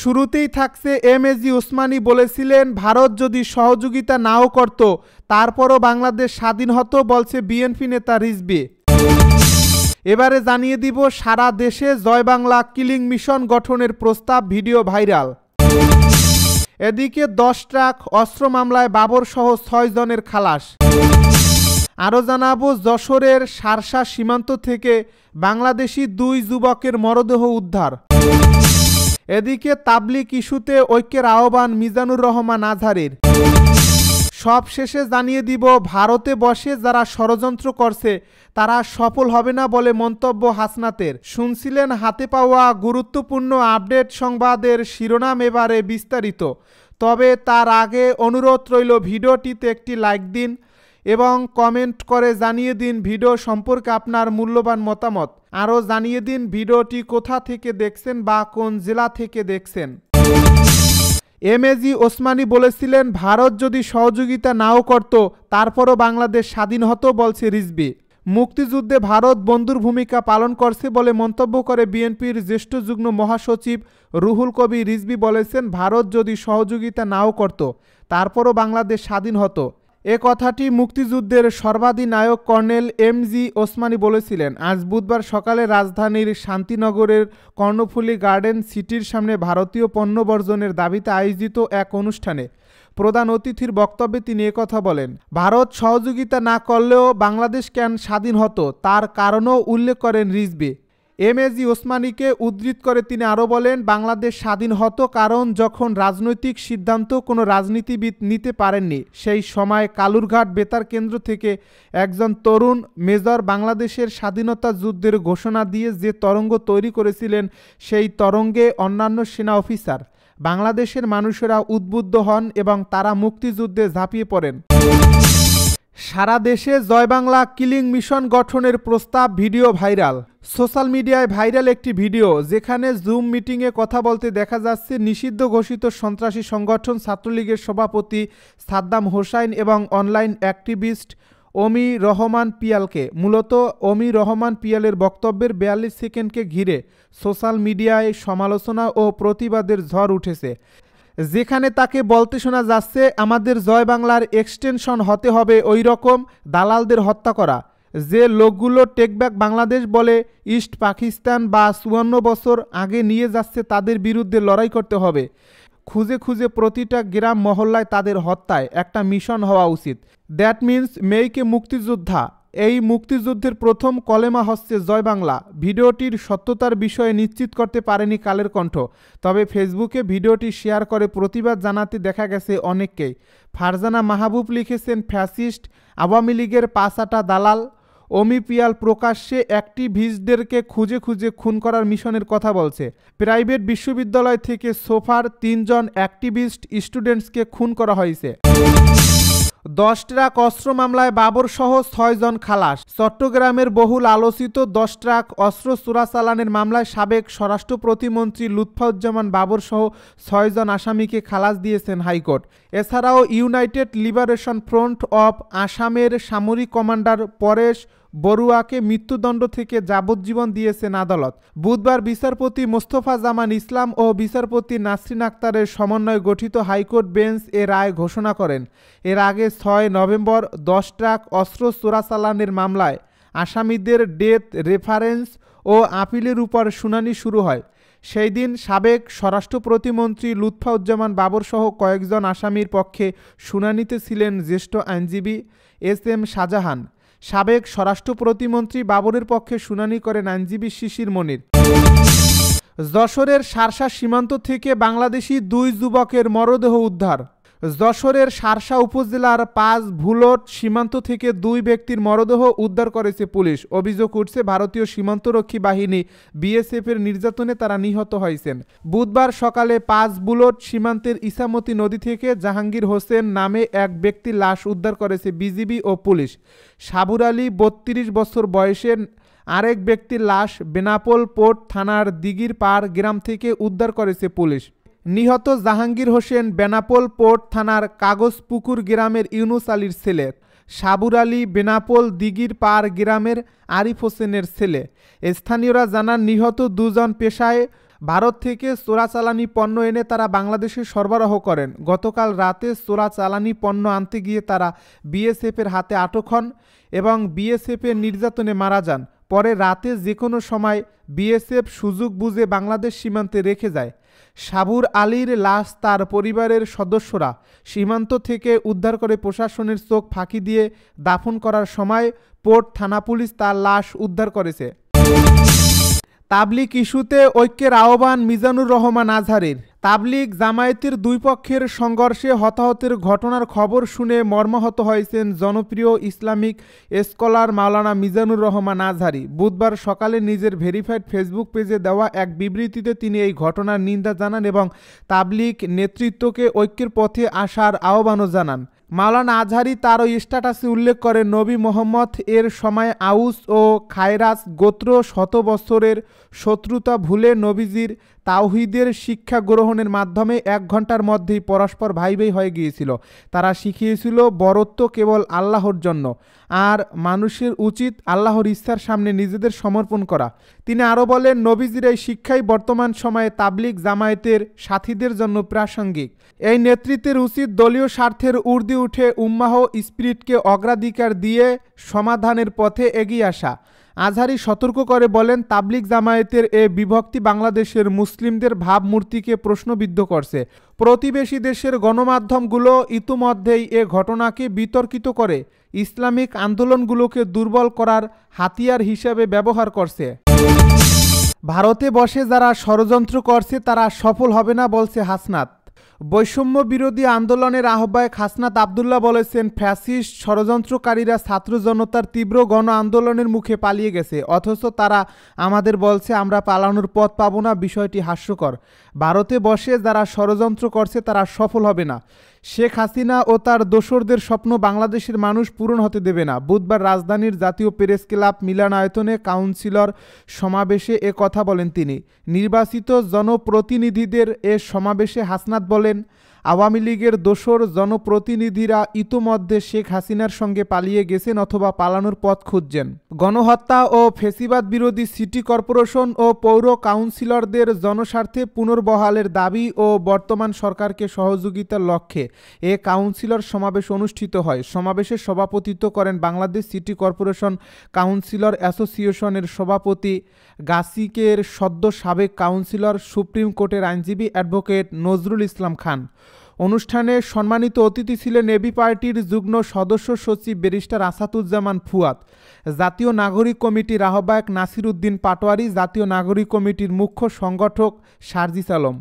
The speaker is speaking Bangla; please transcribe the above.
শুরুতেই থাকছে এমএজি ওসমানী বলেছিলেন ভারত যদি সহযোগিতা নাও করত তারপরও বাংলাদেশ স্বাধীন হতো, বলছে বিএনপি নেতা রিজভী। এবারে জানিয়ে দিব সারা দেশে জয় বাংলা কিলিং মিশন গঠনের প্রস্তাব, ভিডিও ভাইরাল। এদিকে 10 ট্রাক অস্ত্র মামলায় বাবর সহ 6 জনের খালাস। আরও জানাবো যশোরের শার্শা সীমান্ত থেকে বাংলাদেশি 2 যুবকের মরদেহ উদ্ধার। এদিকে তাবলিগ ইস্যুতে ঐক্যের আহ্বান মিজানুর রহমান আজহারের। সব শেষে জানিয়ে দিব ভারতে বসে যারা ষড়যন্ত্র করছে তারা সফল হবে না বলে মন্তব্য হাসনাতের। শুনছিলেন হাতে পাওয়া গুরুত্বপূর্ণ আপডেট সংবাদের শিরোনাম, এবারে বিস্তারিত। তবে তার আগে অনুরোধ রইল ভিডিওটিতে একটি লাইক দিন এবং কমেন্ট করে জানিয়ে দিন ভিডিও সম্পর্কে আপনার মূল্যবান মতামত। আরও জানিয়ে দিন ভিডিওটি কোথা থেকে দেখছেন বা কোন জেলা থেকে দেখছেন। এমএজি ওসমানী বলেছিলেন ভারত যদি সহযোগিতা নাও করত তারপরও বাংলাদেশ স্বাধীন হতো, বলছে রিজভী। মুক্তিযুদ্ধে ভারত বন্ধুর ভূমিকা পালন করছে বলে মন্তব্য করে বিএনপির জ্যেষ্ঠ যুগ্ম মহাসচিব রুহুল কবির রিজভী বলেছেন ভারত যদি সহযোগিতা নাও করত তারপরও বাংলাদেশ স্বাধীন হতো। এ কথাটি মুক্তিযুদ্ধের সর্বাধিনায়ক কর্নেল এমজি ওসমানী বলেছিলেন আজ বুধবার সকালে রাজধানীর শান্তিনগরের কর্ণফুলী গার্ডেন সিটির সামনে ভারতীয় পণ্য বর্জনের দাবিতে আয়োজিত এক অনুষ্ঠানে প্রধান অতিথির বক্তব্যে তিনি একথা বলেন। ভারত সহযোগিতা না করলেও বাংলাদেশ কেন স্বাধীন হতো তার কারণও উল্লেখ করেন রিজভী। এমএজি ওসমানীকে উদ্ধৃত করে তিনি আরও বলেন বাংলাদেশ স্বাধীন হতো কারণ যখন রাজনৈতিক সিদ্ধান্ত কোনো রাজনীতিবিদ নিতে পারেননি সেই সময় কালুরঘাট বেতার কেন্দ্র থেকে একজন তরুণ মেজর বাংলাদেশের স্বাধীনতা যুদ্ধের ঘোষণা দিয়ে যে তরঙ্গ তৈরি করেছিলেন সেই তরঙ্গে অন্যান্য সেনা অফিসার বাংলাদেশের মানুষেরা উদ্বুদ্ধ হন এবং তারা মুক্তিযুদ্ধে ঝাঁপিয়ে পড়েন। সারা দেশে জয় বাংলা কিলিং মিশন গঠনের প্রস্তাব, ভিডিও ভাইরাল। সোশ্যাল মিডিয়ায় ভাইরাল একটি ভিডিও যেখানে জুম মিটিংয়ে কথা বলতে দেখা যাচ্ছে নিষিদ্ধ ঘোষিত সন্ত্রাসী সংগঠন ছাত্রলীগের সভাপতি সাদ্দাম হোসাইন এবং অনলাইন অ্যাক্টিভিস্ট অমি রহমান পিয়ালকে। মূলত অমি রহমান পিয়ালের বক্তব্যের 42 সেকেন্ডকে ঘিরে সোশ্যাল মিডিয়ায় সমালোচনা ও প্রতিবাদের ঝড় উঠেছে, যেখানে তাকে বলতে শোনা যাচ্ছে আমাদের জয় বাংলার এক্সটেনশন হতে হবে ওই রকম দালালদের হত্যা করা যে লোকগুলো টেকব্যাক বাংলাদেশ বলে ইস্ট পাকিস্তান বা 54 বছর আগে নিয়ে যাচ্ছে তাদের বিরুদ্ধে লড়াই করতে হবে। খুঁজে খুঁজে প্রতিটা গ্রাম মহল্লায় তাদের হত্যায় একটা মিশন হওয়া উচিত। দ্যাট মিন্স মেইকে মুক্তিযোদ্ধা। এই মুক্তিযুদ্ধের প্রথম কলেমা হচ্ছে জয় বাংলা। ভিডিওটির সত্যতার বিষয়ে নিশ্চিত করতে পারেনি কালের কণ্ঠ, তবে ফেসবুকে ভিডিওটি শেয়ার করে প্রতিবাদ জানাতে দেখা গেছে অনেককেই। ফারজানা মাহবুব লিখেছেন ফ্যাসিস্ট আওয়ামী লীগের পাঁচাটা দালাল। অমি পিয়াল প্রকাশ্যে অ্যাক্টিভিস্টদেরকে খুঁজে খুঁজে খুন করার মিশনের কথা বলছে। প্রাইভেট বিশ্ববিদ্যালয় থেকে সোফার 3 জন অ্যাক্টিভিস্ট স্টুডেন্টসকে খুন করা হয়েছে। 10 ট্রাক অস্ত্র মামলায় বাবর সহ 6 জন খালাস। চট্টগ্রামের বহুল আলোচিত 10 ট্রাক অস্ত্র চোরাচালানের মামলায় সাবেক স্বরাষ্ট্র প্রতিমন্ত্রী লুৎফুজ্জামান বাবর সহ 6 জন আসামিকে খালাস দিয়েছেন হাইকোর্ট। এছাড়াও ইউনাইটেড লিবারেশন ফ্রন্ট অফ আসামের সামরিক কমান্ডার পরেশ বড়ুয়াকে মৃত্যুদণ্ড থেকে যাবজ্জীবন দিয়েছেন আদালত। বুধবার বিচারপতি মোস্তফা জামান ইসলাম ও বিচারপতি নাসরিন আক্তারের সমন্বয়ে গঠিত হাইকোর্ট বেঞ্চ এ রায় ঘোষণা করেন। এর আগে 6 নভেম্বর 10 ট্রাক অস্ত্র চোরাচালানের মামলায় আসামিদের ডেথ রেফারেন্স ও আপিলের উপর শুনানি শুরু হয়। সেই দিন সাবেক স্বরাষ্ট্র প্রতিমন্ত্রী লুৎফুজ্জামান বাবর সহ কয়েকজন আসামির পক্ষে শুনানিতে ছিলেন জ্যেষ্ঠ আইনজীবী এস.এম. শাহজাহান। সাবেক স্বরাষ্ট্র প্রতিমন্ত্রী বাবরের পক্ষে শুনানি করেন আইনজীবী শিশির মনির। যশোরের শার্শা সীমান্ত থেকে বাংলাদেশি 2 যুবকের মরদেহ উদ্ধার। যশোরের শার্শা উপজেলার 5 ভুলট সীমান্ত থেকে 2 ব্যক্তির মরদেহ উদ্ধার করেছে পুলিশ। অভিযোগ উঠছে ভারতীয় সীমান্তরক্ষী বাহিনী বিএসএফের নির্যাতনে তারা নিহত হয়েছেন। বুধবার সকালে 5 বুলট সীমান্তের ইসামতি নদী থেকে জাহাঙ্গীর হোসেন নামে এক ব্যক্তির লাশ উদ্ধার করেছে বিজিবি ও পুলিশ। সাবুর আলী 32 বছর বয়সের আরেক ব্যক্তির লাশ বেনাপোল পোর্ট থানার দিঘির পাড় গ্রাম থেকে উদ্ধার করেছে পুলিশ। নিহত জাহাঙ্গীর হোসেন বেনাপোল পোর্ট থানার কাগজপুকুর গ্রামের ইউনুস আলীর ছেলে। সাবুর আলী বেনাপোল দিঘির পাড় গ্রামের আরিফ হোসেনের ছেলে। স্থানীয়রা জানান নিহত 2 জন পেশায় ভারত থেকে চোরাচালানি পণ্য এনে তারা বাংলাদেশে সরবরাহ করেন। গতকাল রাতে চোরাচালানি পণ্য আনতে গিয়ে তারা বিএসএফের হাতে আটক হন এবং বিএসএফের নির্যাতনে মারা যান। পরে রাতে যে কোনো সময় বিএসএফ সুযোগ বুঝে বাংলাদেশ সীমান্তে রেখে যায়। সাবুর আলীর লাশ তার পরিবারের সদস্যরা সীমান্ত থেকে উদ্ধার করে প্রশাসনের চোখ ফাঁকি দিয়ে দাফন করার সময় পোর্ট থানা পুলিশ তার লাশ উদ্ধার করেছে। তাবলিগ ইস্যুতে ঐক্যের আহ্বান মিজানুর রহমান আজহারীর। তাবলিগ জামায়াতের দুই পক্ষের সংঘর্ষে হতাহতের ঘটনার খবর শুনে মর্মাহত হয়েছেন জনপ্রিয় ইসলামিক স্কলার মাওলানা মিজানুর রহমান আজহারী। বুধবার সকালে নিজের ভেরিফাইড ফেসবুক পেজে দেওয়া এক বিবৃতিতে তিনি এই ঘটনার নিন্দা জানান এবং তাবলিগ নেতৃত্বকে ঐক্যের পথে আসার আহ্বানও জানান। মাওলানা আজহারী তার ওই স্ট্যাটাসে উল্লেখ করেন, নবী মোহাম্মদ এর সময় আউস ও খায়রাজ গোত্র শত বছরের শত্রুতা ভুলে নবীজির তাওহীদের শিক্ষা গ্রহণের মাধ্যমে 1 ঘন্টার মধ্যেই পরস্পর ভাই ভাই হয়ে গিয়েছিল। তারা শিখিয়েছিল বরত্ব কেবল আল্লাহর জন্য, আর মানুষের উচিত আল্লাহর ইচ্ছার সামনে নিজেদের সমর্পণ করা। তিনি আরও বলেন, নবীজির এই শিক্ষাই বর্তমান সময়ে তাবলিগ জামায়াতের সাথীদের জন্য প্রাসঙ্গিক। এই নেতৃত্বের উচিত দলীয় স্বার্থের ঊর্ধ্বে উঠে উম্মাহ স্পিরিটকে অগ্রাধিকার দিয়ে সমাধানের পথে এগিয়ে আসা। আজহারী সতর্ক করে বলেন, তাবলিগ জামায়াতের এ বিভক্তি বাংলাদেশের মুসলিমদের ভাবমূর্তিকে প্রশ্নবিদ্ধ করছে। প্রতিবেশী দেশের গণমাধ্যমগুলো ইতিমধ্যেই এ ঘটনাকে বিতর্কিত করে ইসলামিক আন্দোলনগুলোকে দুর্বল করার হাতিয়ার হিসেবে ব্যবহার করছে। ভারতে বসে যারা ষড়যন্ত্র করছে তারা সফল হবে না বলছে হাসনাত। বৈষম্য বিরোধী আন্দোলনের আহ্বায়ক হাসনাত আবদুল্লাহ বলেছেন, ফ্যাসিস্ট ষড়যন্ত্রকারীরা ছাত্র জনতার তীব্র গণ আন্দোলনের মুখে পালিয়ে গেছে, অথচ তারা আমাদের বলছে আমরা পালানোর পথ পাবো না। বিষয়টি হাস্যকর। ভারতে বসে যারা ষড়যন্ত্র করছে তারা সফল হবে না। শেখ হাসিনা ও তার দোসরদের স্বপ্ন বাংলাদেশের মানুষ পূরণ হতে দেবে না। বুধবার রাজধানীর জাতীয় প্রেস ক্লাব মিলনায়তনে কাউন্সিলর সমাবেশে এ কথা বলেন তিনি। নির্বাচিত জনপ্রতিনিধিদের এ সমাবেশে হাসনাত বলেন, আওয়ামী লীগের দোসর জনপ্রতিনিধিরা ইতোমধ্যে শেখ হাসিনার সঙ্গে পালিয়ে গেছেন অথবা পালানোর পথ খুঁজছেন। গণহত্যা ও ফ্যাসিবাদ বিরোধী সিটি কর্পোরেশন ও পৌর কাউন্সিলরদের জনস্বার্থে পুনর্বহালের দাবি ও বর্তমান সরকারকে সহযোগিতার লক্ষ্যে এ কাউন্সিলর সমাবেশ অনুষ্ঠিত হয়। সমাবেশে সভাপতিত্ব করেন বাংলাদেশ সিটি কর্পোরেশন কাউন্সিলর অ্যাসোসিয়েশনের সভাপতি গাসিকের সদ্য সাবেক কাউন্সিলর সুপ্রিম কোর্টের আইনজীবী অ্যাডভোকেট নজরুল ইসলাম খান। অনুষ্ঠানে সম্মানিত অতিথি ছিলেন এবি পার্টির যুগ্ম সদস্য সচিব ব্যারিস্টার আসাদুজ্জামান ফুয়াদ, জাতীয় নাগরিক কমিটির আহ্বায়ক নাসির উদ্দিন পাটোয়ারি, জাতীয় নাগরিক কমিটির মুখ্য সংগঠক সার্জিস আলম।